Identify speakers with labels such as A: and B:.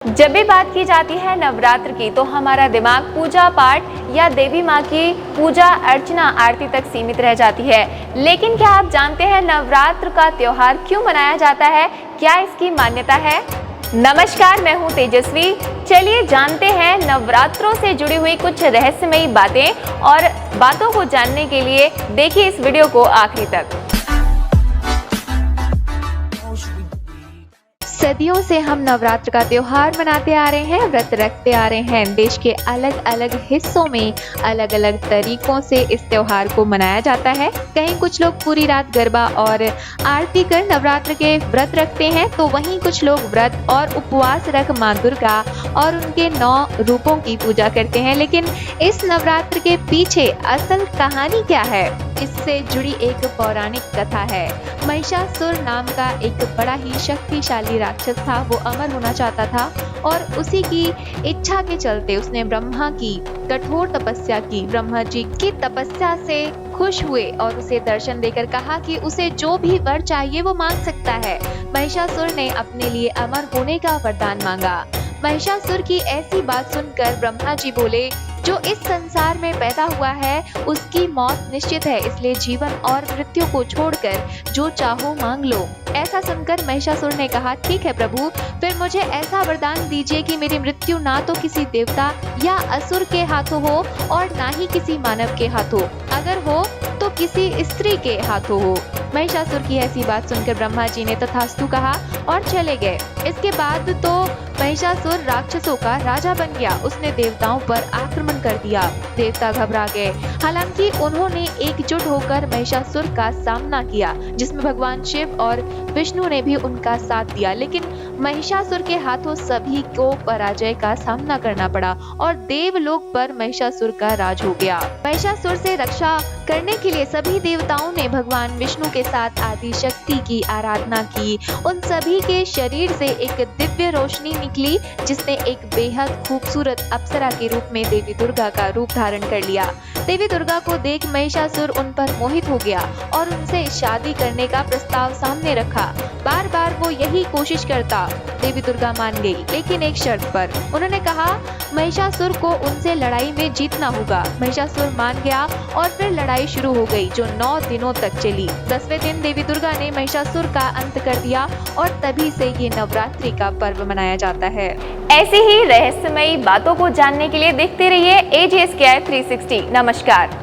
A: जब भी बात की जाती है नवरात्र की तो हमारा दिमाग पूजा पाठ या देवी माँ की पूजा अर्चना आरती तक सीमित रह जाती है। लेकिन क्या आप जानते हैं नवरात्र का त्योहार क्यों मनाया जाता है? क्या इसकी मान्यता है? नमस्कार, मैं हूँ तेजस्वी। चलिए जानते हैं नवरात्रों से जुड़ी हुई कुछ रहस्यमयी बातें और बातों को जानने के लिए देखिए इस वीडियो को आखिरी तक। सदियों से हम नवरात्र का त्योहार मनाते आ रहे हैं, व्रत रखते आ रहे हैं। देश के अलग अलग हिस्सों में अलग अलग तरीकों से इस त्योहार को मनाया जाता है। कहीं कुछ लोग पूरी रात गरबा और आरती कर नवरात्र के व्रत रखते हैं, तो वहीं कुछ लोग व्रत और उपवास रख माँ दुर्गा और उनके 9 रूपों की पूजा करते हैं। लेकिन इस नवरात्र के पीछे असल कहानी क्या है, इससे जुड़ी एक पौराणिक कथा है। महिषासुर नाम का एक बड़ा ही शक्तिशाली राक्षस था। वो अमर होना चाहता था और उसी की इच्छा के चलते उसने ब्रह्मा की कठोर तपस्या की। ब्रह्मा जी की तपस्या से खुश हुए और उसे दर्शन देकर कहा कि उसे जो भी वर चाहिए वो मांग सकता है। महिषासुर ने अपने लिए अमर होने का वरदान मांगा। महिषासुर की ऐसी बात सुनकर ब्रह्मा जी बोले, जो इस संसार में पैदा हुआ है उसकी मौत निश्चित है, इसलिए जीवन और मृत्यु को छोड़कर जो चाहो मांग लो। ऐसा सुनकर महिषासुर ने कहा, ठीक है प्रभु, फिर मुझे ऐसा वरदान दीजिए कि मेरी मृत्यु ना तो किसी देवता या असुर के हाथों हो और ना ही किसी मानव के हाथों, अगर हो तो किसी स्त्री के हाथों हो। महिषासुर की ऐसी बात सुनकर ब्रह्मा जी ने तथास्तु कहा और चले गए। इसके बाद तो महिषासुर राक्षसों का राजा बन गया। उसने देवताओं पर आक्रमण कर दिया। देवता घबरा गए। हालांकि उन्होंने एकजुट होकर महिषासुर का सामना किया, जिसमें भगवान शिव और विष्णु ने भी उनका साथ दिया। लेकिन महिषासुर के हाथों सभी को पराजय का सामना करना पड़ा और देवलोक पर महिषासुर का राज हो गया। महिषासुर से रक्षा करने के लिए सभी देवताओं ने भगवान विष्णु के साथ आदि शक्ति की आराधना की। उन सभी के शरीर से एक दिव्य रोशनी निकली, जिसने एक बेहद खूबसूरत अप्सरा के रूप में देवी दुर्गा का रूप धारण कर लिया। देवी दुर्गा को देख महिषासुर उन पर मोहित हो गया और उनसे शादी करने का प्रस्ताव सामने रखा। बार बार वो यही कोशिश करता। देवी दुर्गा मान गई, लेकिन एक शर्त पर। उन्होंने कहा महिषासुर को उनसे लड़ाई में जीतना होगा। महिषासुर मान गया और फिर लड़ाई शुरू हो गई, जो 9 दिनों तक चली। 10वें दिन देवी दुर्गा ने महिषासुर का अंत कर दिया और तभी से ये नवरात्रि का पर्व मनाया जाता है। ऐसी ही रहस्यमयी बातों को जानने के लिए देखते रहिए AJSKI 360। नमस्कार।